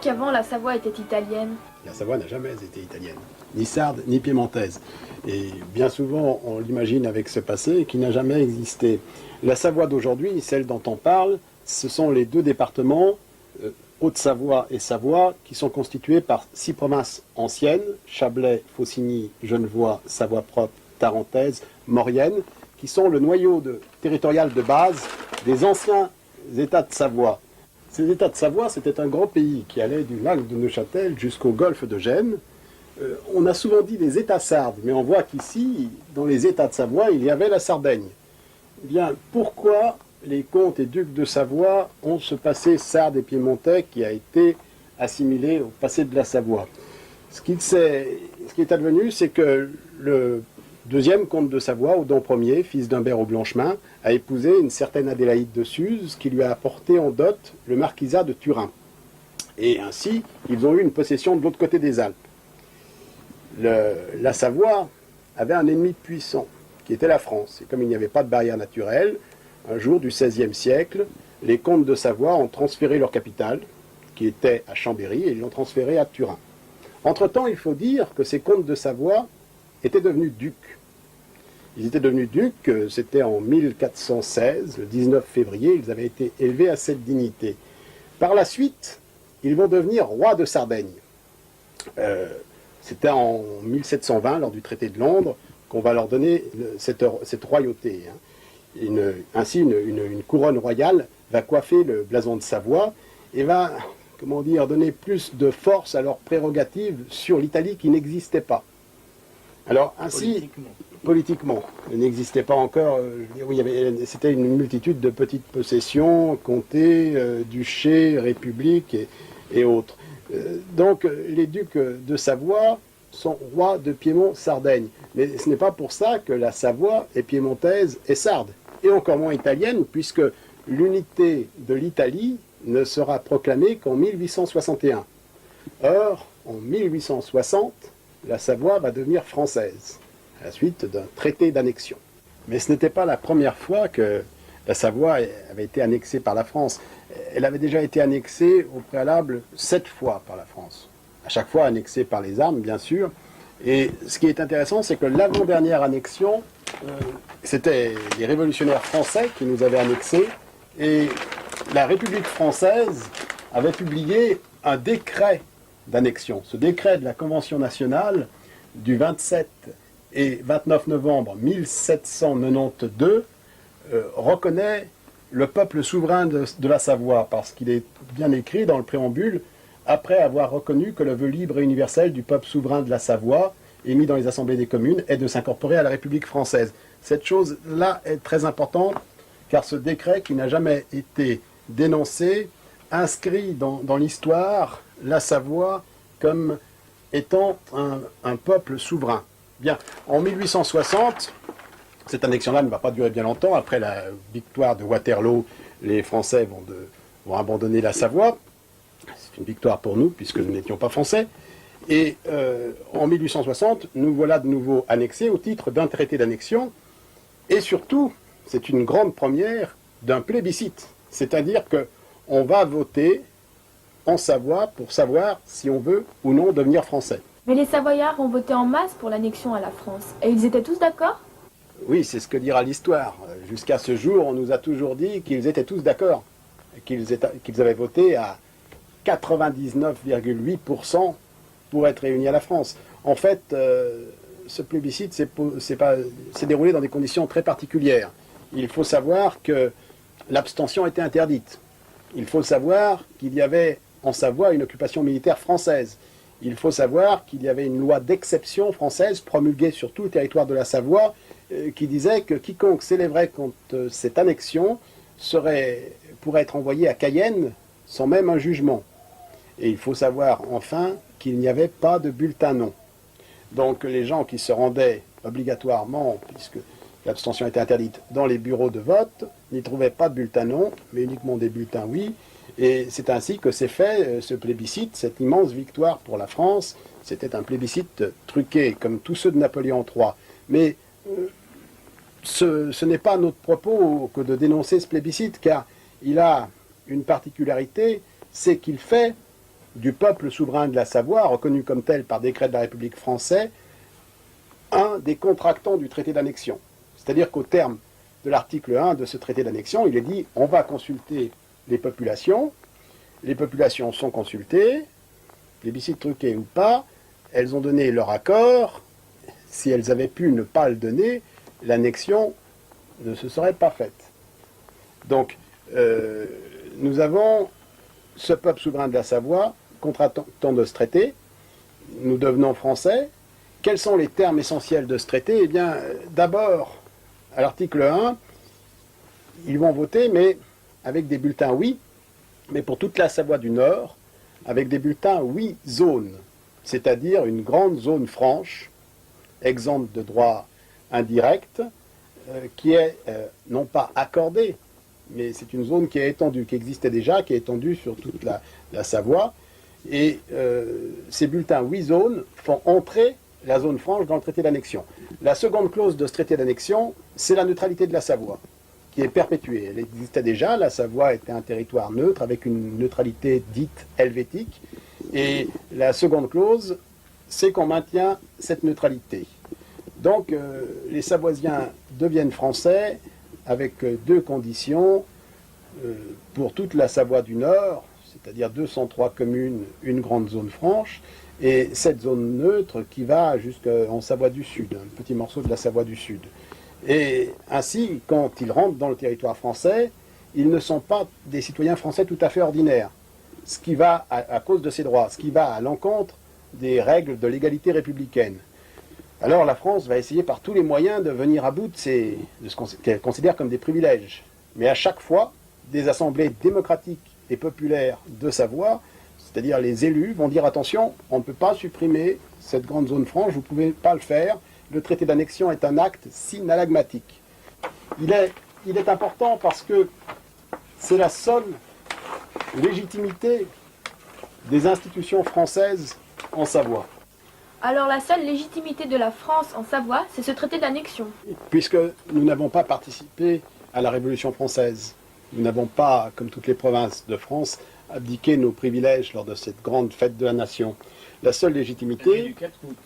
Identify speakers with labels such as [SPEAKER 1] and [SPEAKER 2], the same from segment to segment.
[SPEAKER 1] qu'avant la Savoie était italienne?
[SPEAKER 2] La Savoie n'a jamais été italienne, ni sarde, ni piémontaise. Et bien souvent, on l'imagine avec ce passé qui n'a jamais existé. La Savoie d'aujourd'hui, celle dont on parle, ce sont les deux départements, Haute-Savoie et Savoie, qui sont constitués par 6 provinces anciennes, Chablais, Faucigny, Genevois, Savoie-Propre, Tarentaise, Maurienne, qui sont le noyau territorial de base des anciens États de Savoie. Ces États de Savoie, c'était un grand pays qui allait du lac de Neuchâtel jusqu'au golfe de Gênes. On a souvent dit des États sardes, mais on voit qu'ici, dans les États de Savoie, il y avait la Sardaigne. Eh bien, pourquoi les comtes et ducs de Savoie ont ce passé sarde et piémontais qui a été assimilé au passé de la Savoie? Ce qui est advenu, c'est que le deuxième comte de Savoie, Odon Ier, fils d'Humbert au Blanchemin, a épousé une certaine Adélaïde de Suse qui lui a apporté en dot le marquisat de Turin. Et ainsi, ils ont eu une possession de l'autre côté des Alpes. La Savoie avait un ennemi puissant, qui était la France. Et comme il n'y avait pas de barrière naturelle, un jour du XVIe siècle, les comtes de Savoie ont transféré leur capitale, qui était à Chambéry, et ils l'ont transférée à Turin. Entre-temps, il faut dire que ces comtes de Savoie étaient devenus ducs. Ils étaient devenus ducs, c'était en 1416, le 19 février, ils avaient été élevés à cette dignité. Par la suite, ils vont devenir rois de Sardaigne. C'était en 1720, lors du traité de Londres, qu'on va leur donner cette royauté. Ainsi, une couronne royale va coiffer le blason de Savoie et va, comment dire, donner plus de force à leurs prérogatives sur l'Italie qui n'existait pas. Alors, ainsi, politiquement, il n'existait pas encore, c'était une multitude de petites possessions, comtés, duchés, républiques et autres. Donc, les ducs de Savoie sont rois de Piémont-Sardaigne. Mais ce n'est pas pour ça que la Savoie est piémontaise et sarde, et encore moins italienne, puisque l'unité de l'Italie ne sera proclamée qu'en 1861. Or, en 1860, la Savoie va devenir française, à la suite d'un traité d'annexion. Mais ce n'était pas la première fois que la Savoie avait été annexée par la France. Elle avait déjà été annexée au préalable 7 fois par la France. À chaque fois annexée par les armes, bien sûr. Et ce qui est intéressant, c'est que l'avant-dernière annexion, c'était les révolutionnaires français qui nous avaient annexés. Et la République française avait publié un décret d'annexion. Ce décret de la Convention nationale du 27 et 29 novembre 1792 reconnaît le peuple souverain de la Savoie, parce qu'il est bien écrit dans le préambule, après avoir reconnu que le vœu libre et universel du peuple souverain de la Savoie, émis dans les assemblées des communes, est de s'incorporer à la République française. Cette chose-là est très importante, car ce décret, qui n'a jamais été dénoncé, inscrit dans l'histoire la Savoie comme étant un peuple souverain. Bien, en 1860, cette annexion-là ne va pas durer bien longtemps. Après la victoire de Waterloo, les Français vont abandonner la Savoie. C'est une victoire pour nous, puisque nous n'étions pas français. Et en 1860, nous voilà de nouveau annexés au titre d'un traité d'annexion. Et surtout, c'est une grande première d'un plébiscite. C'est-à-dire qu'on va voter en Savoie pour savoir si on veut ou non devenir français.
[SPEAKER 1] Mais les Savoyards ont voté en masse pour l'annexion à la France. Et ils étaient tous d'accord?
[SPEAKER 2] Oui, c'est ce que dira l'histoire. Jusqu'à ce jour, on nous a toujours dit qu'ils étaient tous d'accord. Qu'ils avaient voté à 99,8% pour être réunis à la France. En fait, ce plébiscite s'est déroulé dans des conditions très particulières. Il faut savoir que l'abstention était interdite. Il faut savoir qu'il y avait en Savoie une occupation militaire française. Il faut savoir qu'il y avait une loi d'exception française promulguée sur tout le territoire de la Savoie qui disait que quiconque s'élèverait contre cette annexion pourrait être envoyé à Cayenne sans même un jugement. Et il faut savoir enfin qu'il n'y avait pas de bulletin non. Donc les gens qui se rendaient obligatoirement, puisque l'abstention était interdite, dans les bureaux de vote, n'y trouvaient pas de bulletin non, mais uniquement des bulletins oui. Et c'est ainsi que s'est fait ce plébiscite, cette immense victoire pour la France. C'était un plébiscite truqué, comme tous ceux de Napoléon III. Mais ce n'est pas notre propos que de dénoncer ce plébiscite, car il a une particularité, c'est qu'il fait du peuple souverain de la Savoie, reconnu comme tel par décret de la République française, un des contractants du traité d'annexion. C'est-à-dire qu'au terme de l'article 1 de ce traité d'annexion, il est dit on va consulter les populations sont consultées, plébiscite truqué ou pas, elles ont donné leur accord, si elles avaient pu ne pas le donner, l'annexion ne se serait pas faite. Donc, nous avons ce peuple souverain de la Savoie, contractant de ce traité, nous devenons français. Quels sont les termes essentiels de ce traité? Eh bien, d'abord, à l'article 1, ils vont voter, mais avec des bulletins oui, mais pour toute la Savoie du Nord, avec des bulletins oui zone, c'est-à-dire une grande zone franche, exempte de droit indirect, qui est non pas accordée, mais c'est une zone qui est étendue, qui existait déjà, qui est étendue sur toute la Savoie. Et ces bulletins oui zone font entrer la zone franche dans le traité d'annexion. La seconde clause de ce traité d'annexion, c'est la neutralité de la Savoie, qui est perpétuée. Elle existait déjà, la Savoie était un territoire neutre, avec une neutralité dite helvétique. Et la seconde clause, c'est qu'on maintient cette neutralité. Donc, les Savoisiens deviennent français avec deux conditions pour toute la Savoie du Nord, c'est-à-dire 203 communes, une grande zone franche, et cette zone neutre qui va jusqu'en Savoie du Sud, un petit morceau de la Savoie du Sud. Et ainsi, quand ils rentrent dans le territoire français, ils ne sont pas des citoyens français tout à fait ordinaires, ce qui va, à cause de ces droits, ce qui va à l'encontre des règles de l'égalité républicaine. Alors la France va essayer par tous les moyens de venir à bout de ce qu'elle considère comme des privilèges. Mais à chaque fois, des assemblées démocratiques et populaires de Savoie, c'est-à-dire les élus, vont dire attention, on ne peut pas supprimer cette grande zone franche, vous ne pouvez pas le faire, le traité d'annexion est un acte synalagmatique. Il est important parce que c'est la seule légitimité des institutions françaises en Savoie.
[SPEAKER 1] Alors la seule légitimité de la France en Savoie, c'est ce traité d'annexion.
[SPEAKER 2] Puisque nous n'avons pas participé à la Révolution française, nous n'avons pas, comme toutes les provinces de France, abdiqué nos privilèges lors de cette grande fête de la nation. La seule légitimité...
[SPEAKER 3] La nuit du 4 août.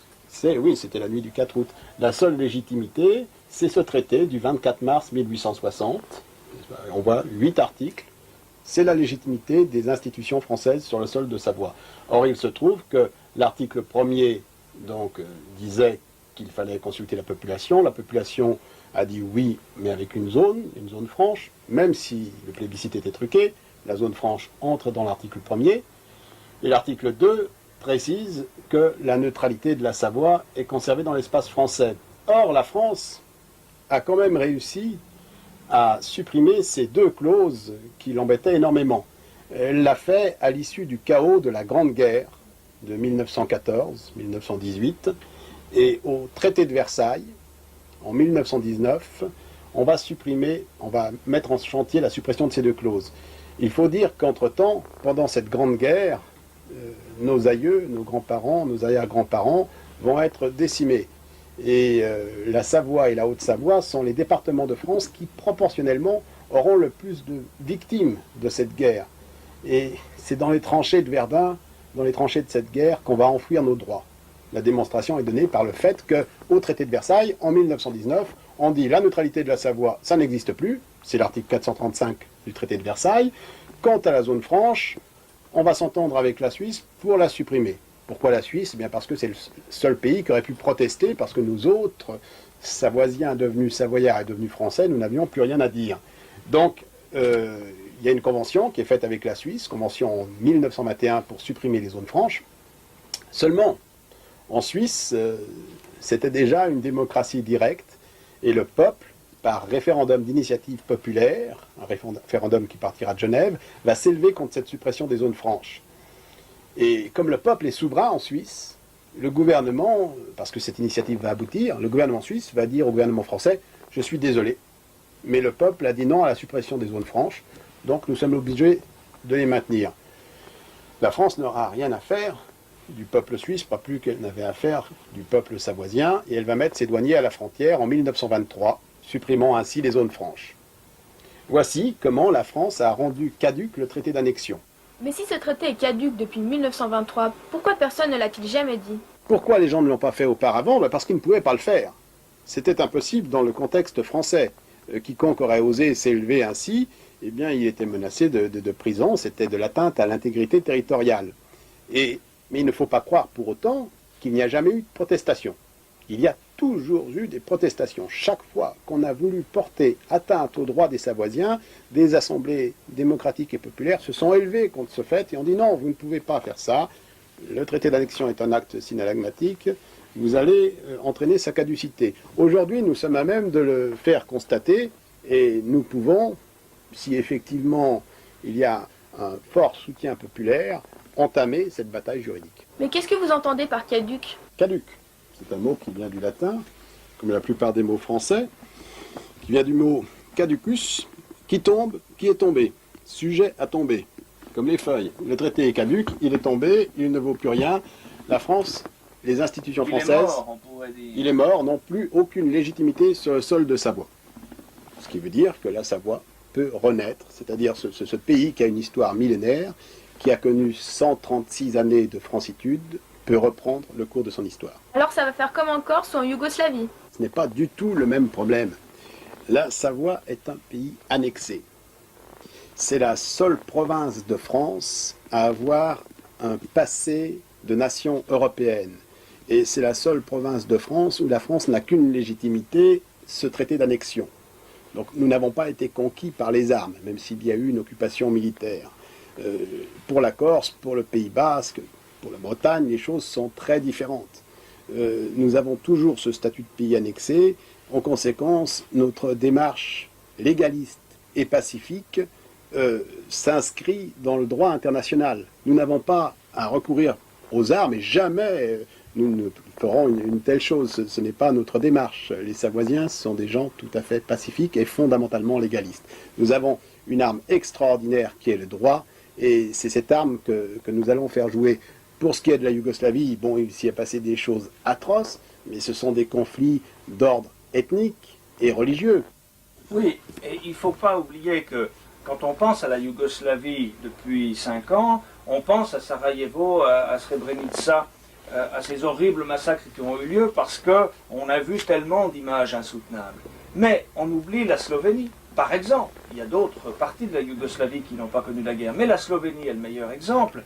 [SPEAKER 2] Oui, c'était la nuit du 4 août. La seule légitimité, c'est ce traité du 24 mars 1860. On voit 8 articles. C'est la légitimité des institutions françaises sur le sol de Savoie. Or, il se trouve que l'article 1er disait qu'il fallait consulter la population. La population a dit oui, mais avec une zone franche, même si le plébiscite était truqué. La zone franche entre dans l'article 1er. Et l'article 2 précise que la neutralité de la Savoie est conservée dans l'espace français. Or, la France a quand même réussi à supprimer ces deux clauses qui l'embêtaient énormément. Elle l'a fait à l'issue du chaos de la Grande Guerre de 1914-1918 et au traité de Versailles, en 1919, on va mettre en chantier la suppression de ces deux clauses. Il faut dire qu'entre-temps, pendant cette Grande Guerre, nos aïeux, nos grands-parents, nos arrière-grands-parents vont être décimés. Et la Savoie et la Haute-Savoie sont les départements de France qui, proportionnellement, auront le plus de victimes de cette guerre. Et c'est dans les tranchées de Verdun, dans les tranchées de cette guerre, qu'on va enfouir nos droits. La démonstration est donnée par le fait qu'au traité de Versailles, en 1919, on dit la neutralité de la Savoie, ça n'existe plus, c'est l'article 435 du traité de Versailles. Quant à la zone franche, on va s'entendre avec la Suisse pour la supprimer. Pourquoi la Suisse? Eh bien parce que c'est le seul pays qui aurait pu protester, parce que nous autres, Savoisiens devenus Savoyards et devenus Français, nous n'avions plus rien à dire. Donc, il y a une convention qui est faite avec la Suisse, convention en 1921 pour supprimer les zones franches. Seulement, en Suisse, c'était déjà une démocratie directe, et le peuple, par référendum d'initiative populaire, un référendum qui partira de Genève, va s'élever contre cette suppression des zones franches. Et comme le peuple est souverain en Suisse, le gouvernement, parce que cette initiative va aboutir, le gouvernement suisse va dire au gouvernement français « Je suis désolé, mais le peuple a dit non à la suppression des zones franches, donc nous sommes obligés de les maintenir. » La France n'aura rien à faire du peuple suisse, pas plus qu'elle n'avait à faire du peuple savoisien, et elle va mettre ses douaniers à la frontière en 1923, supprimant ainsi les zones franches. Voici comment la France a rendu caduc le traité d'annexion.
[SPEAKER 1] Mais si ce traité est caduc depuis 1923, pourquoi personne ne l'a-t-il jamais dit?
[SPEAKER 2] Pourquoi les gens ne l'ont pas fait auparavant? Parce qu'ils ne pouvaient pas le faire. C'était impossible dans le contexte français. Quiconque aurait osé s'élever ainsi, eh bien, il était menacé de prison, c'était de l'atteinte à l'intégrité territoriale. Mais il ne faut pas croire pour autant qu'il n'y a jamais eu de protestation. Il y a toujours eu des protestations. Chaque fois qu'on a voulu porter atteinte aux droits des Savoisiens, des assemblées démocratiques et populaires se sont élevées contre ce fait et ont dit non, vous ne pouvez pas faire ça. Le traité d'annexion est un acte synalagmatique, vous allez entraîner sa caducité. Aujourd'hui, nous sommes à même de le faire constater et nous pouvons, si effectivement il y a un fort soutien populaire, entamer cette bataille juridique.
[SPEAKER 1] Mais qu'est-ce que vous entendez par caduc?
[SPEAKER 2] Caduc, c'est un mot qui vient du latin, comme la plupart des mots français, qui vient du mot caducus, qui tombe, qui est tombé, sujet à tomber, comme les feuilles. Le traité est caduc, il est tombé, il ne vaut plus rien. La France, les institutions françaises,
[SPEAKER 3] mort, on pourrait dire.
[SPEAKER 2] Il est mort, n'ont plus aucune légitimité sur le sol de Savoie. Ce qui veut dire que la Savoie peut renaître, c'est-à-dire ce pays qui a une histoire millénaire, qui a connu 136 années de francitude, peut reprendre le cours de son histoire.
[SPEAKER 1] Alors ça va faire comme en Corse ou en Yougoslavie?
[SPEAKER 2] Ce n'est pas du tout le même problème. La Savoie est un pays annexé. C'est la seule province de France à avoir un passé de nation européenne. Et c'est la seule province de France où la France n'a qu'une légitimité, ce traité d'annexion. Donc nous n'avons pas été conquis par les armes, même s'il y a eu une occupation militaire. Pour la Corse, pour le Pays Basque, pour la Bretagne, les choses sont très différentes. Nous avons toujours ce statut de pays annexé. En conséquence, notre démarche légaliste et pacifique s'inscrit dans le droit international. Nous n'avons pas à recourir aux armes et jamais nous ne ferons une telle chose. Ce n'est pas notre démarche. Les Savoisiens sont des gens tout à fait pacifiques et fondamentalement légalistes. Nous avons une arme extraordinaire qui est le droit et c'est cette arme que nous allons faire jouer. Pour ce qui est de la Yougoslavie, bon, il s'y est passé des choses atroces, mais ce sont des conflits d'ordre ethnique et religieux.
[SPEAKER 3] Oui, et il ne faut pas oublier que quand on pense à la Yougoslavie depuis 5 ans, on pense à Sarajevo, à Srebrenica, à ces horribles massacres qui ont eu lieu parce qu'on a vu tellement d'images insoutenables. Mais on oublie la Slovénie, par exemple. Il y a d'autres parties de la Yougoslavie qui n'ont pas connu la guerre, mais la Slovénie est le meilleur exemple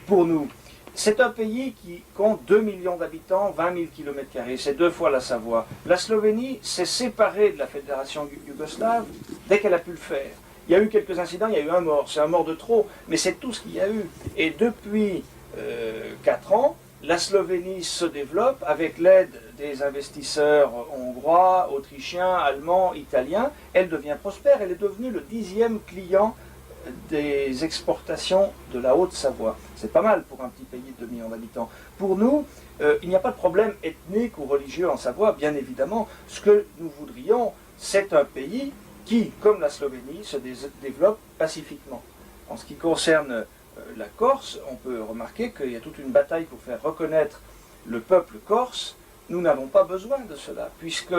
[SPEAKER 3] pour nous. C'est un pays qui compte 2 millions d'habitants, 20 000 km², c'est 2 fois la Savoie. La Slovénie s'est séparée de la fédération yougoslave dès qu'elle a pu le faire. Il y a eu quelques incidents, il y a eu un mort, c'est un mort de trop, mais c'est tout ce qu'il y a eu. Et depuis 4 ans, la Slovénie se développe avec l'aide des investisseurs hongrois, autrichiens, allemands, italiens. Elle devient prospère, elle est devenue le 10e client des exportations de la Haute-Savoie. C'est pas mal pour un petit pays de 2 millions d'habitants. Pour nous, il n'y a pas de problème ethnique ou religieux en Savoie, bien évidemment. Ce que nous voudrions, c'est un pays qui, comme la Slovénie, se développe pacifiquement. En ce qui concerne la Corse, on peut remarquer qu'il y a toute une bataille pour faire reconnaître le peuple corse. Nous n'avons pas besoin de cela, puisque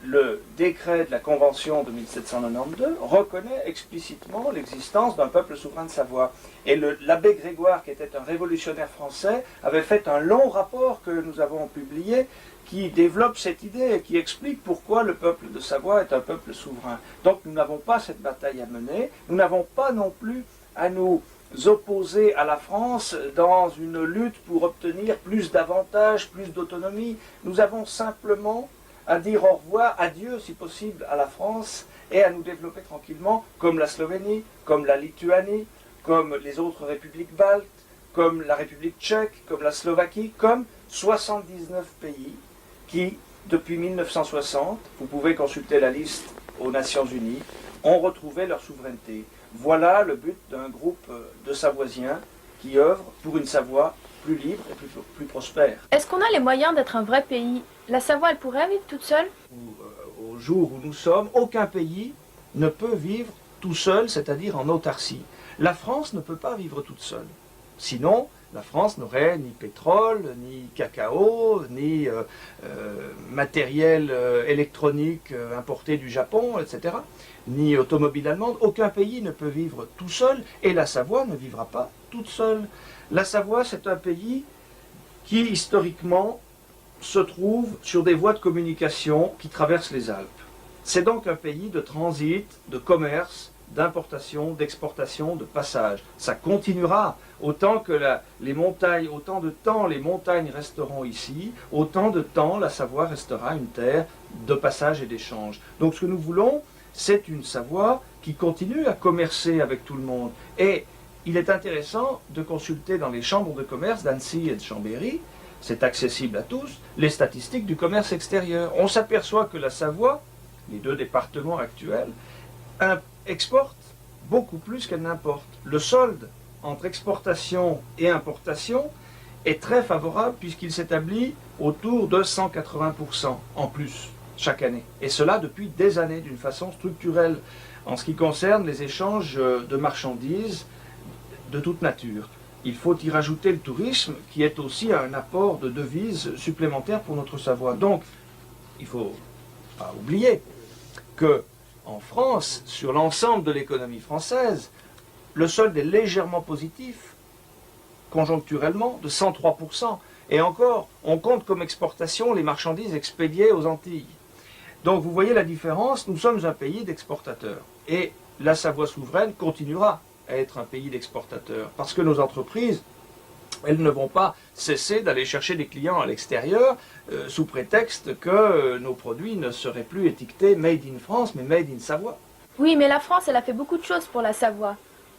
[SPEAKER 3] le décret de la Convention de 1792 reconnaît explicitement l'existence d'un peuple souverain de Savoie. Et l'abbé Grégoire, qui était un révolutionnaire français, avait fait un long rapport que nous avons publié qui développe cette idée et qui explique pourquoi le peuple de Savoie est un peuple souverain. Donc nous n'avons pas cette bataille à mener, nous n'avons pas non plus à nous opposer à la France dans une lutte pour obtenir plus d'avantages, plus d'autonomie. Nous avons simplement à dire au revoir, adieu si possible à la France et à nous développer tranquillement comme la Slovénie, comme la Lituanie, comme les autres républiques baltes, comme la République tchèque, comme la Slovaquie, comme 79 pays qui, depuis 1960, vous pouvez consulter la liste aux Nations Unies, ont retrouvé leur souveraineté. Voilà le but d'un groupe de Savoisiens qui œuvrent pour une Savoie plus libre et plus prospère.
[SPEAKER 1] Est-ce qu'on a les moyens d'être un vrai pays? La Savoie, elle pourrait vivre toute seule?
[SPEAKER 3] Au jour où nous sommes, aucun pays ne peut vivre tout seul, c'est-à-dire en autarcie. La France ne peut pas vivre toute seule. Sinon, La France n'aurait ni pétrole, ni cacao, ni matériel électronique importé du Japon, etc., ni automobile allemande. Aucun pays ne peut vivre tout seul, et la Savoie ne vivra pas toute seule. La Savoie, c'est un pays qui, historiquement, se trouve sur des voies de communication qui traversent les Alpes. C'est donc un pays de transit, de commerce, d'importation, d'exportation, de passage. Ça continuera. Autant que les montagnes, autant de temps les montagnes resteront ici, autant de temps la Savoie restera une terre de passage et d'échange. Donc ce que nous voulons, c'est une Savoie qui continue à commercer avec tout le monde. Et il est intéressant de consulter dans les chambres de commerce d'Annecy et de Chambéry, c'est accessible à tous, les statistiques du commerce extérieur. On s'aperçoit que la Savoie, les deux départements actuels, exporte beaucoup plus qu'elle n'importe. Le solde entre exportation et importation est très favorable puisqu'il s'établit autour de 180% en plus chaque année. Et cela depuis des années d'une façon structurelle en ce qui concerne les échanges de marchandises de toute nature. Il faut y rajouter le tourisme qui est aussi un apport de devises supplémentaires pour notre Savoie. Donc, il ne faut pas oublier que en France, sur l'ensemble de l'économie française, le solde est légèrement positif, conjoncturellement, de 103%. Et encore, on compte comme exportation les marchandises expédiées aux Antilles. Donc vous voyez la différence, nous sommes un pays d'exportateurs. Et la Savoie souveraine continuera à être un pays d'exportateurs. Parce que nos entreprises, elles ne vont pas cesser d'aller chercher des clients à l'extérieur sous prétexte que nos produits ne seraient plus étiquetés Made in France, mais Made in Savoie.
[SPEAKER 1] Oui, mais la France, elle a fait beaucoup de choses pour la Savoie.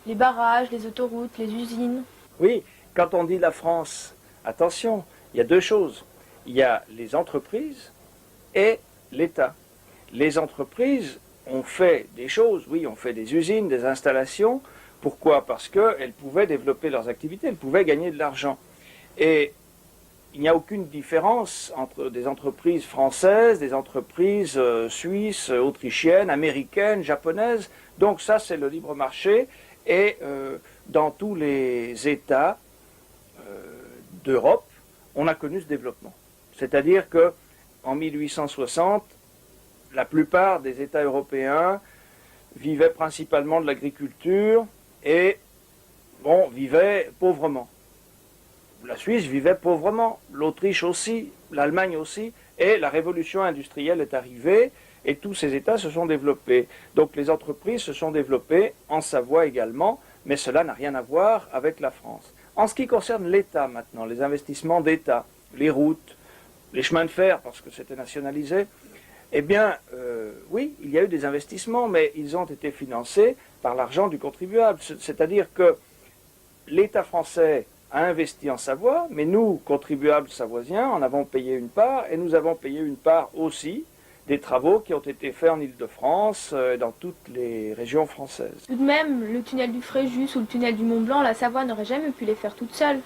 [SPEAKER 1] Les barrages, les autoroutes, les usines.
[SPEAKER 3] Oui, quand on dit la France, attention, il y a deux choses. Il y a les entreprises et l'État. Les entreprises ont fait des choses, oui, ont fait des usines, des installations. Pourquoi? Parce qu'elles pouvaient développer leurs activités, elles pouvaient gagner de l'argent. Et il n'y a aucune différence entre des entreprises françaises, des entreprises suisses, autrichiennes, américaines, japonaises. Donc ça, c'est le libre marché. Et dans tous les États d'Europe, on a connu ce développement. C'est-à-dire qu'en 1860, la plupart des États européens vivaient principalement de l'agriculture et vivaient pauvrement. La Suisse vivait pauvrement, l'Autriche aussi, l'Allemagne aussi, et la révolution industrielle est arrivée et tous ces États se sont développés. Donc les entreprises se sont développées en Savoie également, mais cela n'a rien à voir avec la France. En ce qui concerne l'État maintenant, les investissements d'État, les routes, les chemins de fer, parce que c'était nationalisé, eh bien, oui, il y a eu des investissements, mais ils ont été financés par l'argent du contribuable. C'est-à-dire que l'État français a investi en Savoie, mais nous, contribuables savoisiens, en avons payé une part, et nous avons payé une part aussi des travaux qui ont été faits en Île-de-France et dans toutes les régions françaises.
[SPEAKER 1] Tout de même, le tunnel du Fréjus ou le tunnel du Mont-Blanc, la Savoie n'aurait jamais pu les faire toute seule.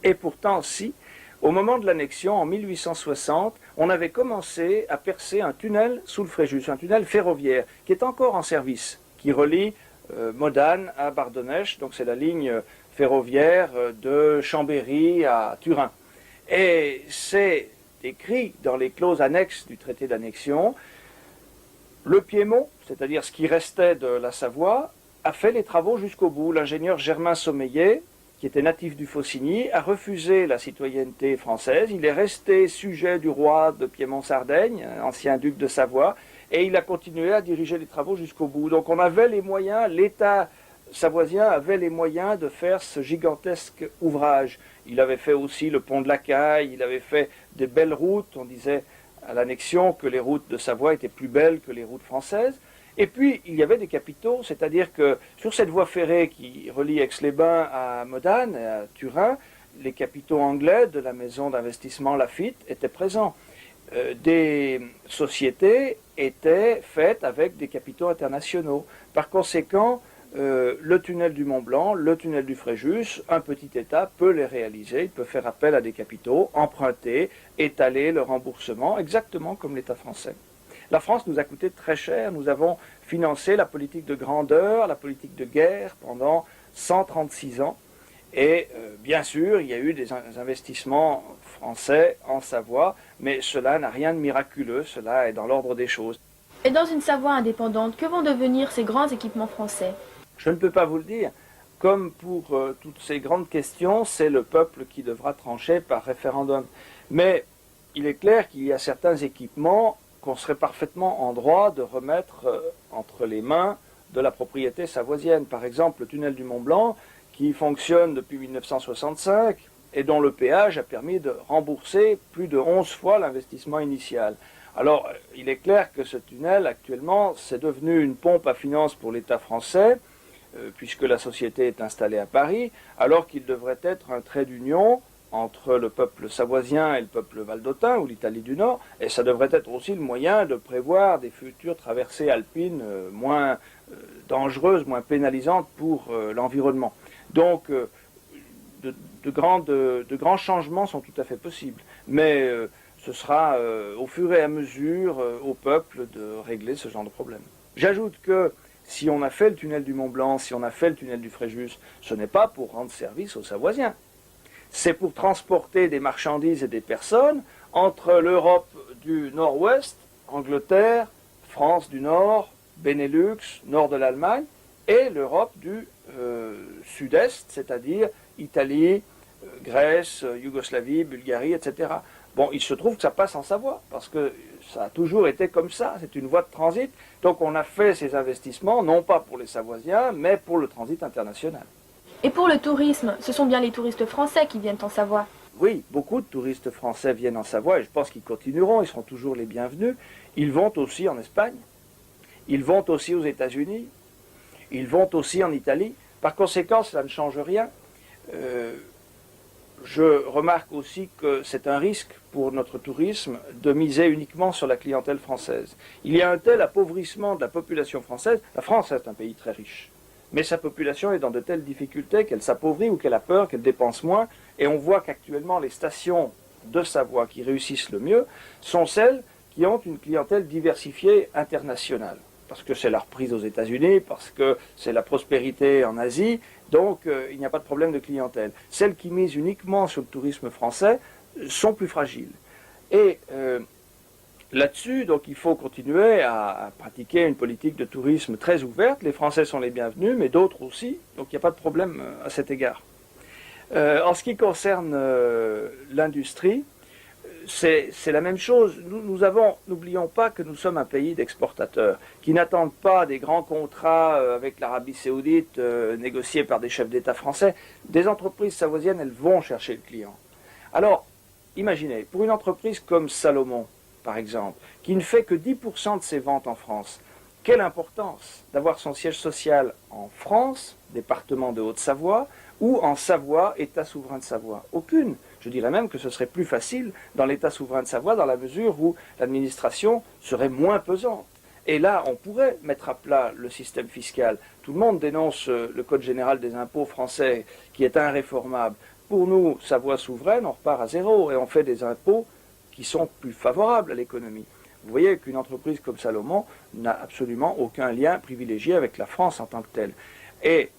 [SPEAKER 3] Et pourtant, si, au moment de l'annexion, en 1860, on avait commencé à percer un tunnel sous le Fréjus, un tunnel ferroviaire, qui est encore en service, qui relie Modane à Bardonnèche, donc c'est la ligne ferroviaire de Chambéry à Turin. Et c'est écrit dans les clauses annexes du traité d'annexion, le Piémont, c'est-à-dire ce qui restait de la Savoie, a fait les travaux jusqu'au bout. L'ingénieur Germain Sommeillet, qui était natif du Faucigny, a refusé la citoyenneté française. Il est resté sujet du roi de Piémont-Sardaigne, ancien duc de Savoie, et il a continué à diriger les travaux jusqu'au bout. Donc on avait les moyens, l'État savoisien avait les moyens de faire ce gigantesque ouvrage. Il avait fait aussi le pont de la Caille, il avait fait des belles routes. On disait à l'annexion que les routes de Savoie étaient plus belles que les routes françaises. Et puis, il y avait des capitaux, c'est-à-dire que sur cette voie ferrée qui relie Aix-les-Bains à Modane, et à Turin, les capitaux anglais de la maison d'investissement Lafitte étaient présents. Des sociétés étaient faites avec des capitaux internationaux. Par conséquent, le tunnel du Mont-Blanc, le tunnel du Fréjus, un petit État peut les réaliser, il peut faire appel à des capitaux, emprunter, étaler le remboursement, exactement comme l'État français. La France nous a coûté très cher, nous avons financé la politique de grandeur, la politique de guerre pendant 136 ans, Et bien sûr, il y a eu des investissements français en Savoie, mais cela n'a rien de miraculeux, cela est dans l'ordre des choses.
[SPEAKER 1] Et dans une Savoie indépendante, que vont devenir ces grands équipements français?
[SPEAKER 3] Je ne peux pas vous le dire. Comme pour toutes ces grandes questions, c'est le peuple qui devra trancher par référendum. Mais il est clair qu'il y a certains équipements qu'on serait parfaitement en droit de remettre entre les mains de la propriété savoisienne. Par exemple, le tunnel du Mont-Blanc, qui fonctionne depuis 1965 et dont le péage a permis de rembourser plus de 11 fois l'investissement initial. Alors, il est clair que ce tunnel, actuellement, c'est devenu une pompe à finances pour l'État français, puisque la société est installée à Paris, alors qu'il devrait être un trait d'union entre le peuple savoisien et le peuple valdôtain, ou l'Italie du Nord, et ça devrait être aussi le moyen de prévoir des futures traversées alpines moins dangereuses, moins pénalisantes pour l'environnement. Donc, de grands changements sont tout à fait possibles, mais ce sera au fur et à mesure au peuple de régler ce genre de problème. J'ajoute que si on a fait le tunnel du Mont-Blanc, si on a fait le tunnel du Fréjus, ce n'est pas pour rendre service aux Savoisiens. C'est pour transporter des marchandises et des personnes entre l'Europe du Nord-Ouest, Angleterre, France du Nord, Benelux, nord de l'Allemagne, et l'Europe du Sud-Est, c'est-à-dire Italie, Grèce, Yougoslavie, Bulgarie, etc. Bon, il se trouve que ça passe en Savoie, parce que ça a toujours été comme ça, c'est une voie de transit. Donc on a fait ces investissements, non pas pour les Savoisiens, mais pour le transit international.
[SPEAKER 1] Et pour le tourisme, ce sont bien les touristes français qui viennent en Savoie?
[SPEAKER 3] Oui, beaucoup de touristes français viennent en Savoie, et je pense qu'ils continueront, ils seront toujours les bienvenus. Ils vont aussi en Espagne, ils vont aussi aux États-Unis, ils vont aussi en Italie. Par conséquent, cela ne change rien. Je remarque aussi que c'est un risque pour notre tourisme de miser uniquement sur la clientèle française. Il y a un tel appauvrissement de la population française. La France est un pays très riche, mais sa population est dans de telles difficultés qu'elle s'appauvrit ou qu'elle a peur, qu'elle dépense moins. Et on voit qu'actuellement, les stations de Savoie qui réussissent le mieux sont celles qui ont une clientèle diversifiée internationale. Parce que c'est la reprise aux États-Unis, parce que c'est la prospérité en Asie, donc il n'y a pas de problème de clientèle. Celles qui misent uniquement sur le tourisme français sont plus fragiles. Et là-dessus, donc il faut continuer à pratiquer une politique de tourisme très ouverte. Les Français sont les bienvenus, mais d'autres aussi, donc il n'y a pas de problème à cet égard. En ce qui concerne l'industrie, c'est la même chose. N'oublions pas que nous sommes un pays d'exportateurs, qui n'attendent pas des grands contrats avec l'Arabie Saoudite négociés par des chefs d'État français. Des entreprises savoisiennes, elles vont chercher le client. Alors, imaginez, pour une entreprise comme Salomon, par exemple, qui ne fait que 10% de ses ventes en France, quelle importance d'avoir son siège social en France, département de Haute-Savoie, ou en Savoie, État souverain de Savoie? Aucune. Je dirais même que ce serait plus facile dans l'État souverain de Savoie, dans la mesure où l'administration serait moins pesante. Et là, on pourrait mettre à plat le système fiscal. Tout le monde dénonce le Code général des impôts français, qui est irréformable. Pour nous, Savoie souveraine, on repart à zéro et on fait des impôts qui sont plus favorables à l'économie. Vous voyez qu'une entreprise comme Salomon n'a absolument aucun lien privilégié avec la France en tant que telle. Et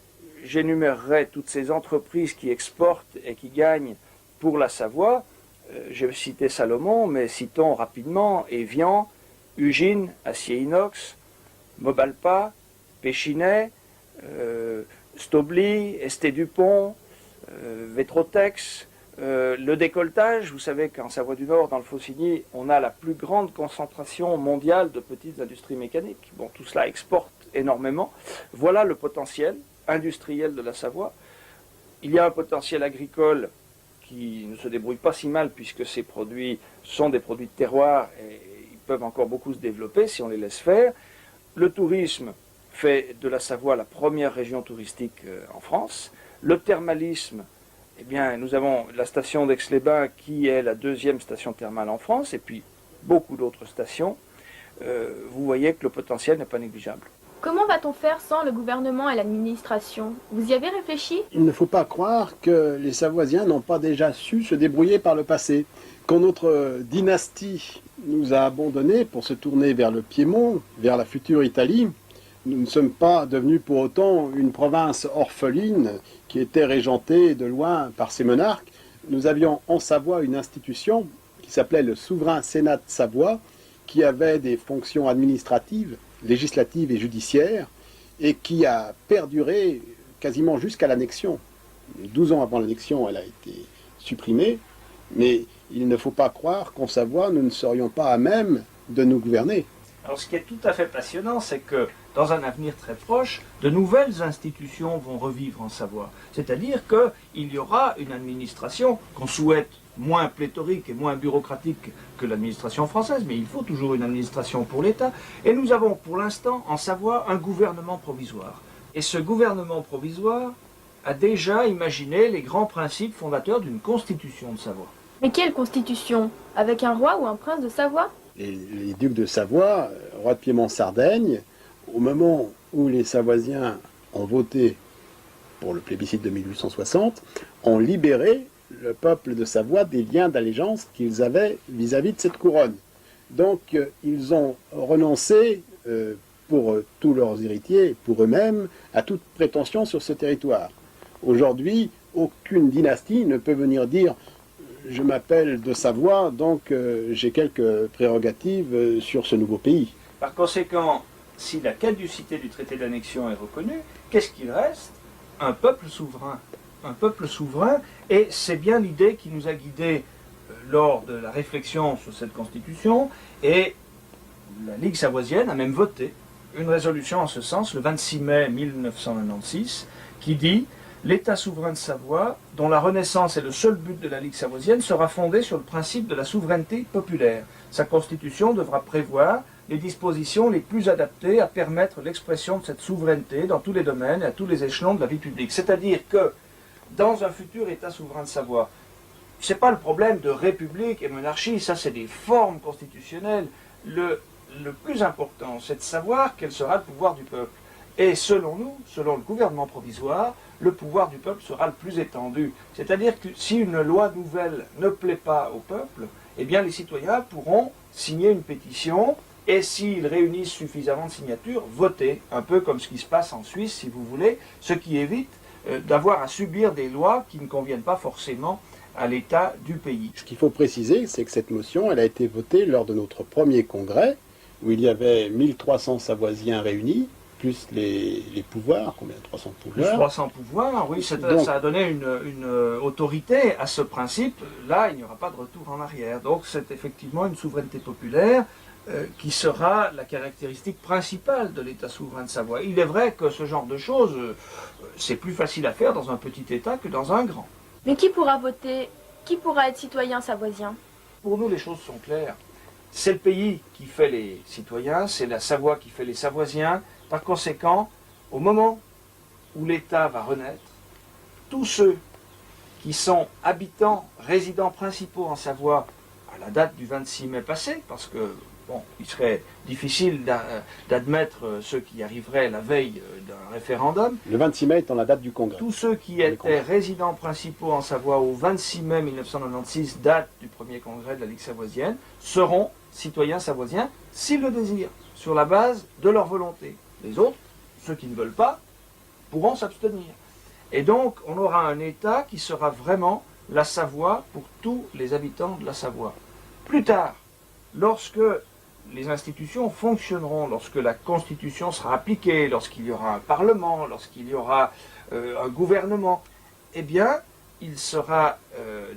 [SPEAKER 3] j'énumérerai toutes ces entreprises qui exportent et qui gagnent pour la Savoie. J'ai cité Salomon, mais citons rapidement Evian, Ugine, Acier Inox, Mobalpa, Péchinet, Stobli, Esté Dupont, Vetrotex, le décolletage. Vous savez qu'en Savoie du Nord, dans le Faucigny, on a la plus grande concentration mondiale de petites industries mécaniques. Bon, tout cela exporte énormément. Voilà le potentiel industriel de la Savoie. Il y a un potentiel agricole qui ne se débrouille pas si mal, puisque ces produits sont des produits de terroir et ils peuvent encore beaucoup se développer si on les laisse faire. Le tourisme fait de la Savoie la première région touristique en France. Le thermalisme, eh bien, nous avons la station d'Aix-les-Bains qui est la deuxième station thermale en France, et puis beaucoup d'autres stations. Vous voyez que le potentiel n'est pas négligeable.
[SPEAKER 1] Comment va-t-on faire sans le gouvernement et l'administration? Vous y avez réfléchi?
[SPEAKER 2] Il ne faut pas croire que les Savoisiens n'ont pas déjà su se débrouiller par le passé. Quand notre dynastie nous a abandonnés pour se tourner vers le Piémont, vers la future Italie, nous ne sommes pas devenus pour autant une province orpheline qui était régentée de loin par ses monarques. Nous avions en Savoie une institution qui s'appelait le souverain Sénat de Savoie, qui avait des fonctions administratives, législatives et judiciaires, et qui a perduré quasiment jusqu'à l'annexion. 12 ans avant l'annexion, elle a été supprimée, mais il ne faut pas croire qu'en Savoie, nous ne serions pas à même de nous gouverner.
[SPEAKER 3] Alors ce qui est tout à fait passionnant, c'est que dans un avenir très proche, de nouvelles institutions vont revivre en Savoie. C'est-à-dire qu'il y aura une administration qu'on souhaite moins pléthorique et moins bureaucratique que l'administration française, mais il faut toujours une administration pour l'État. Et nous avons pour l'instant en Savoie un gouvernement provisoire. Et ce gouvernement provisoire a déjà imaginé les grands principes fondateurs d'une constitution de Savoie.
[SPEAKER 1] Mais quelle constitution? Avec un roi ou un prince de Savoie?
[SPEAKER 2] Les ducs de Savoie, roi de Piémont-Sardaigne, au moment où les Savoisiens ont voté pour le plébiscite de 1860, ont libéré le peuple de Savoie des liens d'allégeance qu'ils avaient vis-à-vis de cette couronne. Donc ils ont renoncé, pour tous leurs héritiers, pour eux-mêmes, à toute prétention sur ce territoire. Aujourd'hui, aucune dynastie ne peut venir dire « je m'appelle de Savoie, donc j'ai quelques prérogatives sur ce nouveau pays ».
[SPEAKER 3] Par conséquent, si la caducité du traité d'annexion est reconnue, qu'est-ce qu'il reste? Un peuple souverain. Un peuple souverain, et c'est bien l'idée qui nous a guidés lors de la réflexion sur cette constitution, et la Ligue savoisienne a même voté une résolution en ce sens le 26 mai 1996 qui dit « L'État souverain de Savoie, dont la renaissance est le seul but de la Ligue savoisienne, sera fondé sur le principe de la souveraineté populaire. Sa constitution devra prévoir les dispositions les plus adaptées à permettre l'expression de cette souveraineté dans tous les domaines et à tous les échelons de la vie publique. » C'est-à-dire que dans un futur État souverain de Savoie, ce n'est pas le problème de république et monarchie, ça c'est des formes constitutionnelles. Le plus important, c'est de savoir quel sera le pouvoir du peuple. Et selon nous, selon le gouvernement provisoire, le pouvoir du peuple sera le plus étendu. C'est-à-dire que si une loi nouvelle ne plaît pas au peuple, eh bien les citoyens pourront signer une pétition et s'ils réunissent suffisamment de signatures, voter, un peu comme ce qui se passe en Suisse, si vous voulez, ce qui évite d'avoir à subir des lois qui ne conviennent pas forcément à l'état du pays.
[SPEAKER 2] Ce qu'il faut préciser, c'est que cette motion, elle a été votée lors de notre premier congrès, où il y avait 1300 Savoisiens réunis, plus les pouvoirs, combien? 300 pouvoirs.
[SPEAKER 3] Plus 300 pouvoirs, oui, ça a donné une autorité à ce principe. Là, il n'y aura pas de retour en arrière. Donc c'est effectivement une souveraineté populaire qui sera la caractéristique principale de l'État souverain de Savoie. Il est vrai que ce genre de choses, c'est plus facile à faire dans un petit État que dans un grand.
[SPEAKER 1] Mais qui pourra voter? Qui pourra être citoyen savoisien?
[SPEAKER 3] Pour nous, les choses sont claires. C'est le pays qui fait les citoyens, c'est la Savoie qui fait les Savoisiens. Par conséquent, au moment où l'État va renaître, tous ceux qui sont habitants, résidents principaux en Savoie, à la date du 26 mai passé, parce que bon, il serait difficile d'admettre ceux qui arriveraient la veille d'un référendum.
[SPEAKER 2] Le 26 mai étant la date du congrès.
[SPEAKER 3] Tous ceux qui étaient résidents principaux en Savoie au 26 mai 1996, date du premier congrès de la Ligue savoisienne, seront citoyens savoisiens s'ils le désirent, sur la base de leur volonté. Les autres, ceux qui ne veulent pas, pourront s'abstenir. Et donc, on aura un État qui sera vraiment la Savoie pour tous les habitants de la Savoie. Plus tard, lorsque les institutions fonctionneront, lorsque la Constitution sera appliquée, lorsqu'il y aura un Parlement, lorsqu'il y aura un gouvernement, eh bien, il sera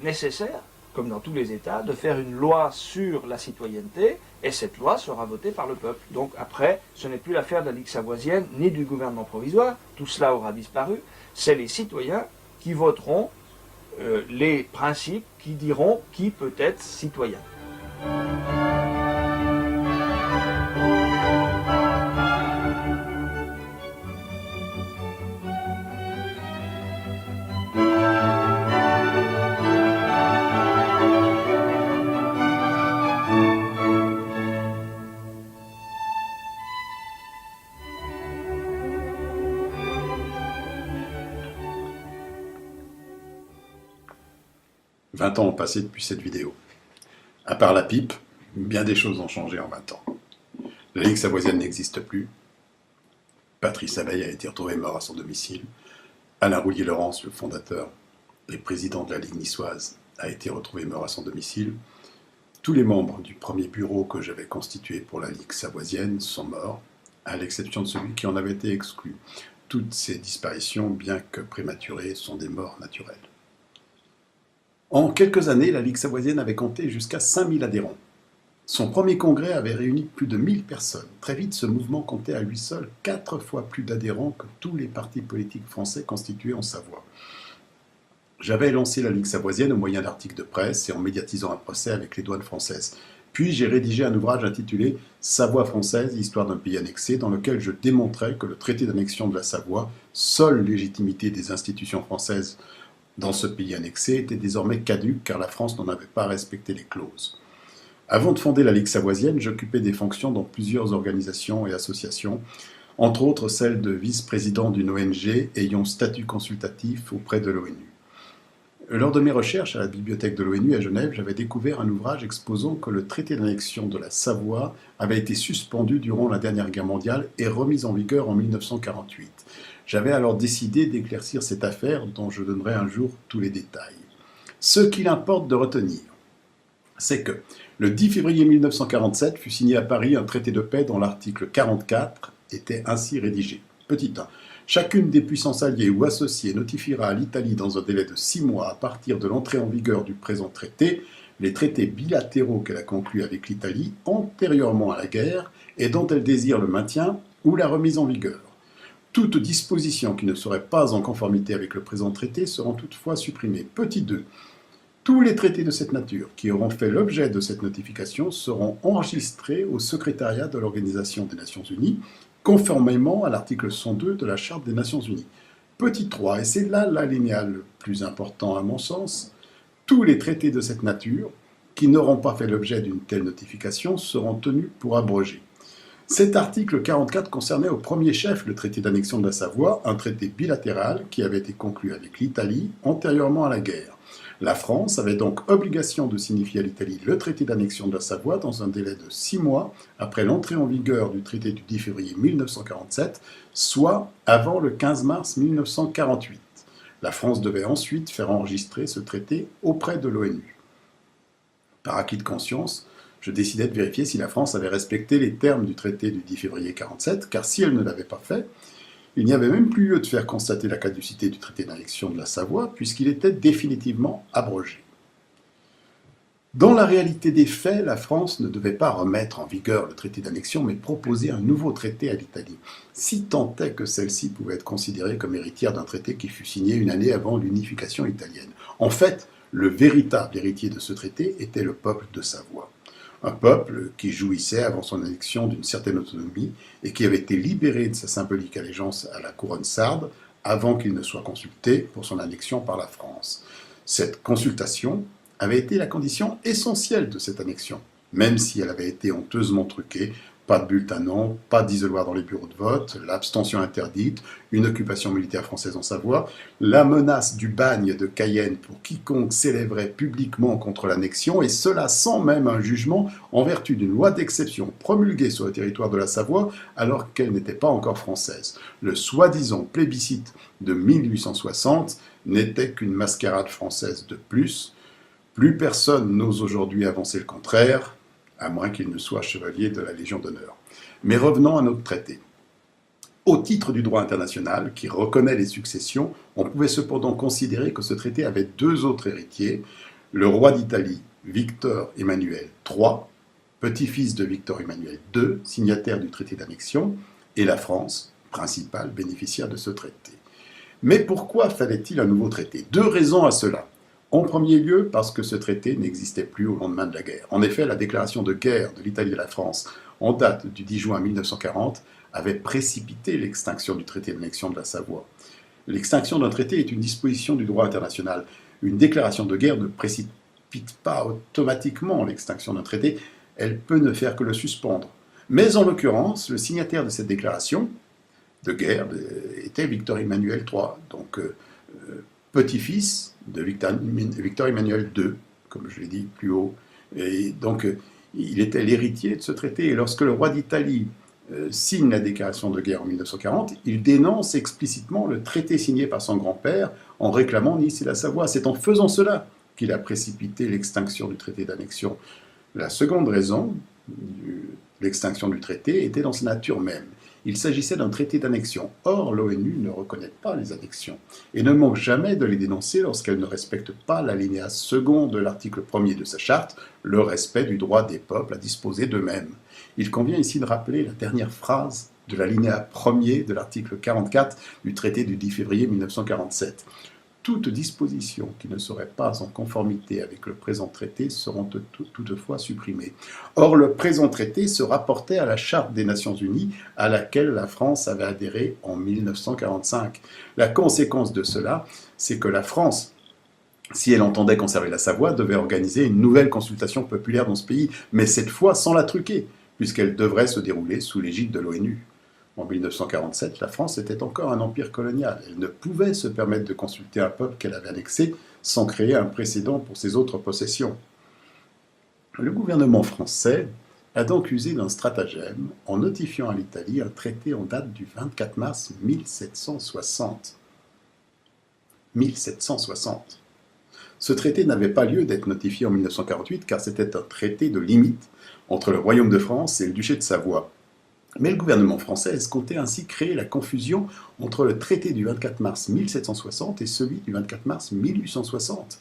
[SPEAKER 3] nécessaire, comme dans tous les États, de faire une loi sur la citoyenneté, et cette loi sera votée par le peuple. Donc après, ce n'est plus l'affaire de la Ligue savoisienne, ni du gouvernement provisoire, tout cela aura disparu, c'est les citoyens qui voteront les principes qui diront qui peut être citoyen. «
[SPEAKER 4] 20 ans ont passé depuis cette vidéo. À part la pipe, bien des choses ont changé en 20 ans. La Ligue savoisienne n'existe plus. Patrice Abeille a été retrouvé mort à son domicile. Alain Roulier-Laurence, le fondateur et président de la Ligue niçoise, a été retrouvé mort à son domicile. Tous les membres du premier bureau que j'avais constitué pour la Ligue savoisienne sont morts, à l'exception de celui qui en avait été exclu. Toutes ces disparitions, bien que prématurées, sont des morts naturelles. En quelques années, la Ligue savoisienne avait compté jusqu'à 5000 adhérents. Son premier congrès avait réuni plus de 1000 personnes. Très vite, ce mouvement comptait à lui seul 4 fois plus d'adhérents que tous les partis politiques français constitués en Savoie. J'avais lancé la Ligue savoisienne au moyen d'articles de presse et en médiatisant un procès avec les douanes françaises. Puis j'ai rédigé un ouvrage intitulé « Savoie française, histoire d'un pays annexé » dans lequel je démontrais que le traité d'annexion de la Savoie, seule légitimité des institutions françaises dans ce pays annexé, était désormais caduque car la France n'en avait pas respecté les clauses. Avant de fonder la Ligue savoisienne, j'occupais des fonctions dans plusieurs organisations et associations, entre autres celle de vice-président d'une ONG ayant statut consultatif auprès de l'ONU. Lors de mes recherches à la bibliothèque de l'ONU à Genève, j'avais découvert un ouvrage exposant que le traité d'annexion de la Savoie avait été suspendu durant la dernière guerre mondiale et remis en vigueur en 1948. J'avais alors décidé d'éclaircir cette affaire dont je donnerai un jour tous les détails. Ce qu'il importe de retenir, c'est que le 10 février 1947 fut signé à Paris un traité de paix dont l'article 44 était ainsi rédigé. Petit 1. Chacune des puissances alliées ou associées notifiera à l'Italie dans un délai de 6 mois à partir de l'entrée en vigueur du présent traité les traités bilatéraux qu'elle a conclus avec l'Italie antérieurement à la guerre et dont elle désire le maintien ou la remise en vigueur. Toutes dispositions qui ne seraient pas en conformité avec le présent traité seront toutefois supprimées. Petit 2. Tous les traités de cette nature qui auront fait l'objet de cette notification seront enregistrés au secrétariat de l'Organisation des Nations Unies, conformément à l'article 102 de la Charte des Nations Unies. Petit 3, et c'est là l'alinéa le plus important à mon sens, tous les traités de cette nature qui n'auront pas fait l'objet d'une telle notification seront tenus pour abrogés. Cet article 44 concernait au premier chef le traité d'annexion de la Savoie, un traité bilatéral qui avait été conclu avec l'Italie antérieurement à la guerre. La France avait donc obligation de signifier à l'Italie le traité d'annexion de la Savoie dans un délai de 6 mois après l'entrée en vigueur du traité du 10 février 1947, soit avant le 15 mars 1948. La France devait ensuite faire enregistrer ce traité auprès de l'ONU. Par acquis de conscience, je décidai de vérifier si la France avait respecté les termes du traité du 10 février 1947, car si elle ne l'avait pas fait, il n'y avait même plus lieu de faire constater la caducité du traité d'annexion de la Savoie, puisqu'il était définitivement abrogé. Dans la réalité des faits, la France ne devait pas remettre en vigueur le traité d'annexion, mais proposer un nouveau traité à l'Italie, si tant est que celle-ci pouvait être considérée comme héritière d'un traité qui fut signé une année avant l'unification italienne. En fait, le véritable héritier de ce traité était le peuple de Savoie. Un peuple qui jouissait avant son annexion d'une certaine autonomie et qui avait été libéré de sa symbolique allégeance à la couronne sarde avant qu'il ne soit consulté pour son annexion par la France. Cette consultation avait été la condition essentielle de cette annexion, même si elle avait été honteusement truquée. Pas de bulletin non, pas d'isoloir dans les bureaux de vote, l'abstention interdite, une occupation militaire française en Savoie, la menace du bagne de Cayenne pour quiconque s'élèverait publiquement contre l'annexion, et cela sans même un jugement en vertu d'une loi d'exception promulguée sur le territoire de la Savoie alors qu'elle n'était pas encore française. Le soi-disant plébiscite de 1860 n'était qu'une mascarade française de plus. Plus personne n'ose aujourd'hui avancer le contraire, à moins qu'il ne soit chevalier de la Légion d'honneur. Mais revenons à notre traité. Au titre du droit international, qui reconnaît les successions, on pouvait cependant considérer que ce traité avait 2 autres héritiers, le roi d'Italie, Victor Emmanuel III, petit-fils de Victor Emmanuel II, signataire du traité d'annexion, et la France, principale bénéficiaire de ce traité. Mais pourquoi fallait-il un nouveau traité? 2 raisons à cela. En premier lieu, parce que ce traité n'existait plus au lendemain de la guerre. En effet, la déclaration de guerre de l'Italie à la France, en date du 10 juin 1940, avait précipité l'extinction du traité d'annexion de la Savoie. L'extinction d'un traité est une disposition du droit international. Une déclaration de guerre ne précipite pas automatiquement l'extinction d'un traité, elle peut ne faire que le suspendre. Mais en l'occurrence, le signataire de cette déclaration de guerre était Victor Emmanuel III, donc petit-fils de Victor Emmanuel II, comme je l'ai dit plus haut. Et donc, il était l'héritier de ce traité. Et lorsque le roi d'Italie signe la déclaration de guerre en 1940, il dénonce explicitement le traité signé par son grand-père en réclamant Nice et la Savoie. C'est en faisant cela qu'il a précipité l'extinction du traité d'annexion. La seconde raison de l'extinction du traité était dans sa nature même. Il s'agissait d'un traité d'annexion. Or, l'ONU ne reconnaît pas les annexions et ne manque jamais de les dénoncer lorsqu'elles ne respectent pas l'alinéa second de l'article 1er de sa charte, le respect du droit des peuples à disposer d'eux-mêmes. Il convient ici de rappeler la dernière phrase de l'alinéa 1er de l'article 44 du traité du 10 février 1947. Toutes dispositions qui ne seraient pas en conformité avec le présent traité seront toutefois supprimées. Or, le présent traité se rapportait à la Charte des Nations Unies à laquelle la France avait adhéré en 1945. La conséquence de cela, c'est que la France, si elle entendait conserver la Savoie, devait organiser une nouvelle consultation populaire dans ce pays, mais cette fois sans la truquer, puisqu'elle devrait se dérouler sous l'égide de l'ONU. En 1947, la France était encore un empire colonial. Elle ne pouvait se permettre de consulter un peuple qu'elle avait annexé sans créer un précédent pour ses autres possessions. Le gouvernement français a donc usé d'un stratagème en notifiant à l'Italie un traité en date du 24 mars 1760. 1760. Ce traité n'avait pas lieu d'être notifié en 1948 car c'était un traité de limite entre le Royaume de France et le Duché de Savoie. Mais le gouvernement français escomptait ainsi créer la confusion entre le traité du 24 mars 1760 et celui du 24 mars 1860,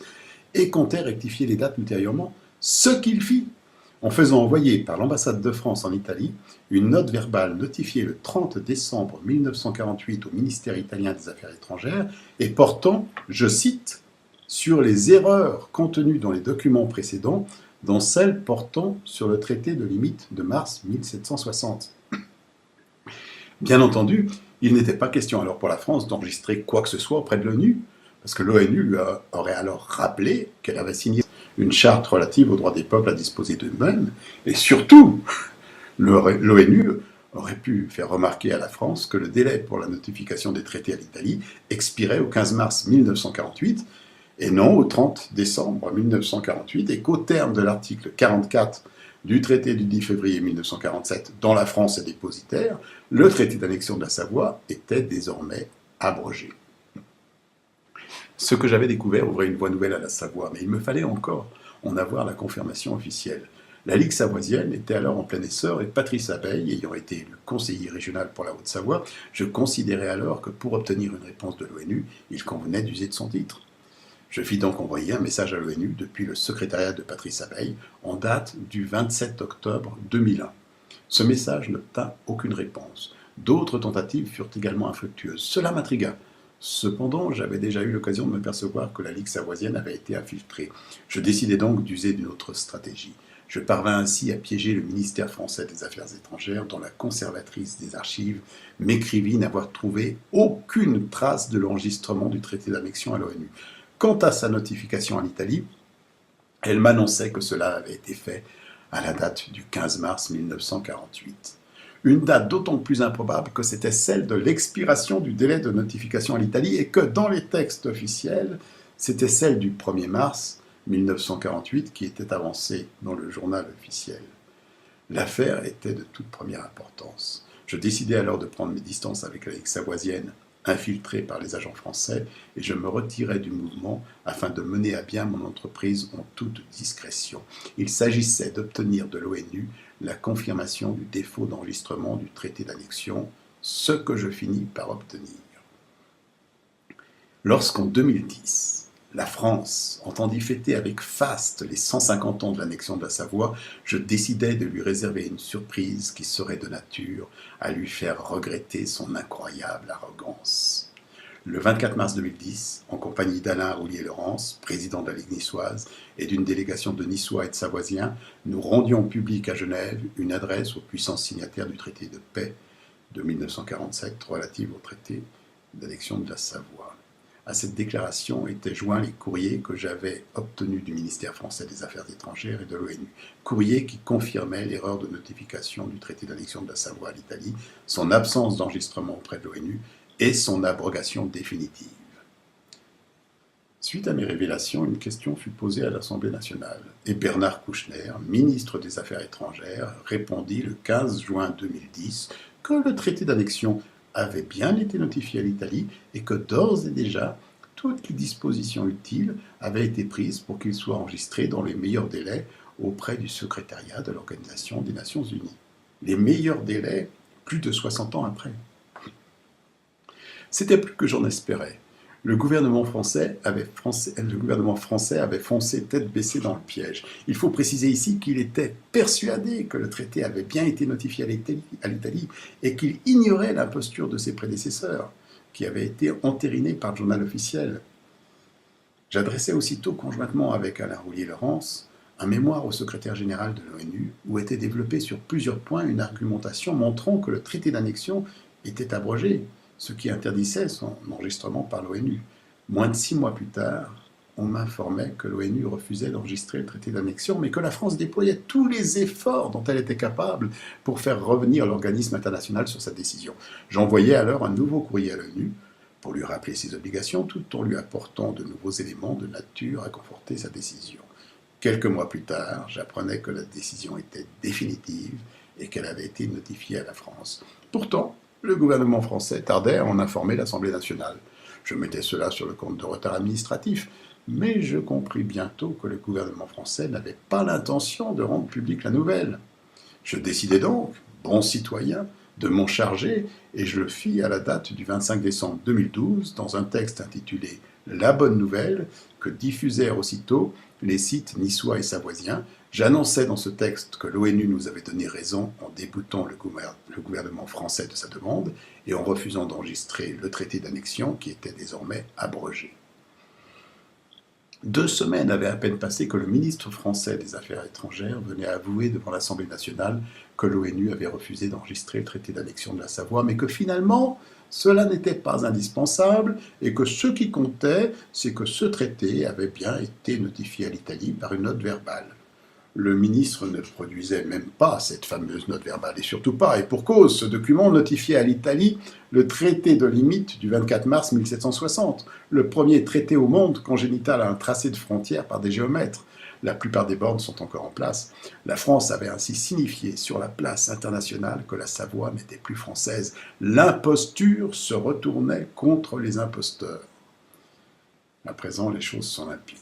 [SPEAKER 4] et comptait rectifier les dates ultérieurement, ce qu'il fit, en faisant envoyer par l'ambassade de France en Italie une note verbale notifiée le 30 décembre 1948 au ministère italien des Affaires étrangères et portant, je cite, sur les erreurs contenues dans les documents précédents, dont celles portant sur le traité de limite de mars 1760. Bien entendu, il n'était pas question alors pour la France d'enregistrer quoi que ce soit auprès de l'ONU, parce que l'ONU lui aurait alors rappelé qu'elle avait signé une charte relative aux droits des peuples à disposer d'eux-mêmes, et surtout, l'ONU aurait pu faire remarquer à la France que le délai pour la notification des traités à l'Italie expirait au 15 mars 1948, et non au 30 décembre 1948, et qu'au terme de l'article 44 du traité du 10 février 1947, dont la France est dépositaire, le traité d'annexion de la Savoie était désormais abrogé. Ce que j'avais découvert ouvrait une voie nouvelle à la Savoie, mais il me fallait encore en avoir la confirmation officielle. La Ligue savoisienne était alors en plein essor et Patrice Abeille, ayant été élu conseiller régional pour la Haute-Savoie, je considérais alors que pour obtenir une réponse de l'ONU, il convenait d'user de son titre. Je fis donc envoyer un message à l'ONU depuis le secrétariat de Patrice Abeille en date du 27 octobre 2001. Ce message n'obtint aucune réponse. D'autres tentatives furent également infructueuses. Cela m'intrigua. Cependant, j'avais déjà eu l'occasion de me percevoir que la Ligue savoisienne avait été infiltrée. Je décidai donc d'user d'une autre stratégie. Je parvins ainsi à piéger le ministère français des Affaires étrangères, dont la conservatrice des archives m'écrivit n'avoir trouvé aucune trace de l'enregistrement du traité d'annexion à l'ONU. Quant à sa notification à l'Italie, elle m'annonçait que cela avait été fait à la date du 15 mars 1948. Une date d'autant plus improbable que c'était celle de l'expiration du délai de notification à l'Italie et que dans les textes officiels, c'était celle du 1er mars 1948 qui était avancée dans le journal officiel. L'affaire était de toute première importance. Je décidai alors de prendre mes distances avec la Ligue savoisienne, infiltrée par les agents français, et je me retirai du mouvement afin de mener à bien mon entreprise en toute discrétion. Il s'agissait d'obtenir de l'ONU la confirmation du défaut d'enregistrement du traité d'annexion, ce que je finis par obtenir. Lorsqu'en 2010, la France entendit fêter avec faste les 150 ans de l'annexion de la Savoie, je décidai de lui réserver une surprise qui serait de nature à lui faire regretter son incroyable arrogance. Le 24 mars 2010, en compagnie d'Alain Roulier-Laurence, président de la Ligue niçoise, et d'une délégation de Niçois et de Savoisiens, nous rendions public à Genève une adresse aux puissances signataires du traité de paix de 1947 relative au traité d'annexion de la Savoie. À cette déclaration étaient joints les courriers que j'avais obtenus du ministère français des Affaires étrangères et de l'ONU. Courriers qui confirmaient l'erreur de notification du traité d'annexion de la Savoie à l'Italie, son absence d'enregistrement auprès de l'ONU et son abrogation définitive. Suite à mes révélations, une question fut posée à l'Assemblée nationale, et Bernard Kouchner, ministre des Affaires étrangères, répondit le 15 juin 2010 que le traité d'annexion avait bien été notifié à l'Italie et que d'ores et déjà, toutes les dispositions utiles avaient été prises pour qu'il soit enregistré dans les meilleurs délais auprès du secrétariat de l'Organisation des Nations Unies. Les meilleurs délais, plus de 60 ans après. C'était plus que j'en espérais. Le gouvernement français avait foncé tête baissée dans le piège. Il faut préciser ici qu'il était persuadé que le traité avait bien été notifié à l'Italie et qu'il ignorait l'imposture de ses prédécesseurs, qui avait été entérinée par le journal officiel. J'adressais aussitôt, conjointement avec Alain Roulier-Laurence, un mémoire au secrétaire général de l'ONU où était développée sur plusieurs points une argumentation montrant que le traité d'annexion était abrogé, ce qui interdisait son enregistrement par l'ONU. Moins de 6 mois plus tard, on m'informait que l'ONU refusait d'enregistrer le traité d'annexion, mais que la France déployait tous les efforts dont elle était capable pour faire revenir l'organisme international sur sa décision. J'envoyais alors un nouveau courrier à l'ONU pour lui rappeler ses obligations, tout en lui apportant de nouveaux éléments de nature à conforter sa décision. Quelques mois plus tard, j'apprenais que la décision était définitive et qu'elle avait été notifiée à la France. Pourtant, le gouvernement français tardait à en informer l'Assemblée nationale. Je mettais cela sur le compte de retard administratif, mais je compris bientôt que le gouvernement français n'avait pas l'intention de rendre publique la nouvelle. Je décidai donc, bon citoyen, de m'en charger, et je le fis à la date du 25 décembre 2012 dans un texte intitulé « La bonne nouvelle » que diffusèrent aussitôt les sites niçois et savoisiens. J'annonçais dans ce texte que l'ONU nous avait donné raison en déboutant le gouvernement français de sa demande et en refusant d'enregistrer le traité d'annexion qui était désormais abrogé. 2 semaines avaient à peine passé que le ministre français des Affaires étrangères venait avouer devant l'Assemblée nationale que l'ONU avait refusé d'enregistrer le traité d'annexion de la Savoie, mais que finalement, cela n'était pas indispensable et que ce qui comptait, c'est que ce traité avait bien été notifié à l'Italie par une note verbale. Le ministre ne produisait même pas cette fameuse note verbale, et surtout pas, et pour cause, ce document notifiait à l'Italie le traité de limite du 24 mars 1760, le premier traité au monde congénital à un tracé de frontières par des géomètres. La plupart des bornes sont encore en place. La France avait ainsi signifié sur la place internationale que la Savoie n'était plus française. L'imposture se retournait contre les imposteurs. À présent, les choses sont limpides.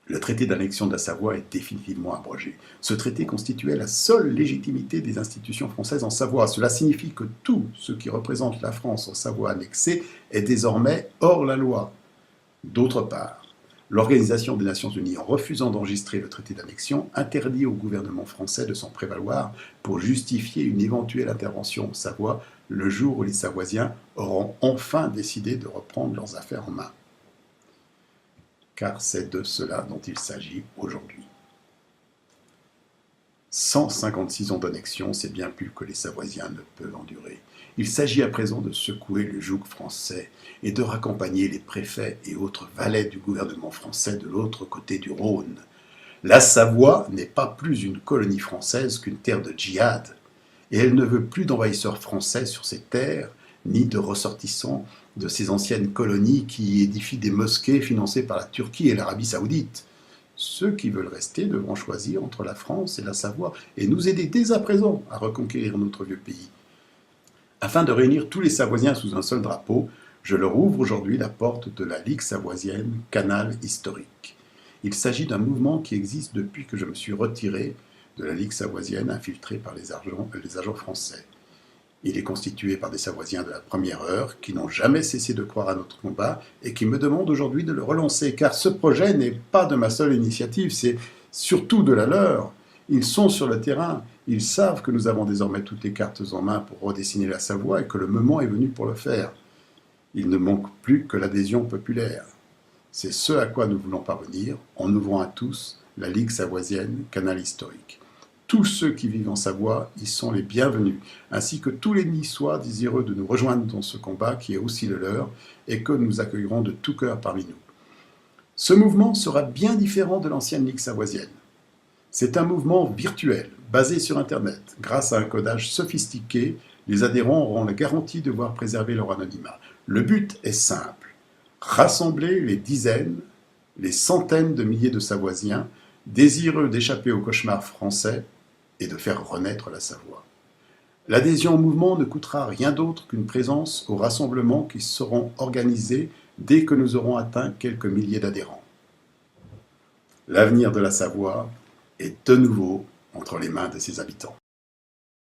[SPEAKER 4] Le traité d'annexion de la Savoie est définitivement abrogé. Ce traité constituait la seule légitimité des institutions françaises en Savoie. Cela signifie que tout ce qui représente la France en Savoie annexée est désormais hors la loi. D'autre part, l'Organisation des Nations Unies, en refusant d'enregistrer le traité d'annexion, interdit au gouvernement français de s'en prévaloir pour justifier une éventuelle intervention en Savoie le jour où les Savoisiens auront enfin décidé de reprendre leurs affaires en main. Car c'est de cela dont il s'agit aujourd'hui. 156 ans d'annexion, c'est bien plus que les Savoisiens ne peuvent endurer. Il s'agit à présent de secouer le joug français et de raccompagner les préfets et autres valets du gouvernement français de l'autre côté du Rhône. La Savoie n'est pas plus une colonie française qu'une terre de djihad, et elle ne veut plus d'envahisseurs français sur ces terres, ni de ressortissants de ces anciennes colonies qui y édifient des mosquées financées par la Turquie et l'Arabie Saoudite. Ceux qui veulent rester devront choisir entre la France et la Savoie et nous aider dès à présent à reconquérir notre vieux pays. Afin de réunir tous les Savoisiens sous un seul drapeau, je leur ouvre aujourd'hui la porte de la Ligue savoisienne, canal historique. Il s'agit d'un mouvement qui existe depuis que je me suis retiré de la Ligue savoisienne infiltrée par les agents français. Il est constitué par des Savoisiens de la première heure qui n'ont jamais cessé de croire à notre combat et qui me demandent aujourd'hui de le relancer, car ce projet n'est pas de ma seule initiative, c'est surtout de la leur. Ils sont sur le terrain, ils savent que nous avons désormais toutes les cartes en main pour redessiner la Savoie et que le moment est venu pour le faire. Il ne manque plus que l'adhésion populaire. C'est ce à quoi nous voulons parvenir en ouvrant à tous la Ligue savoisienne, canal historique. Tous ceux qui vivent en Savoie y sont les bienvenus, ainsi que tous les Niçois désireux de nous rejoindre dans ce combat qui est aussi le leur et que nous accueillerons de tout cœur parmi nous. Ce mouvement sera bien différent de l'ancienne Ligue savoisienne. C'est un mouvement virtuel, basé sur Internet. Grâce à un codage sophistiqué, les adhérents auront la garantie de voir préserver leur anonymat. Le but est simple, rassembler les dizaines, les centaines de milliers de Savoisiens désireux d'échapper au cauchemar français et de faire renaître la Savoie. L'adhésion au mouvement ne coûtera rien d'autre qu'une présence aux rassemblements qui seront organisés dès que nous aurons atteint quelques milliers d'adhérents. L'avenir de la Savoie est de nouveau entre les mains de ses habitants.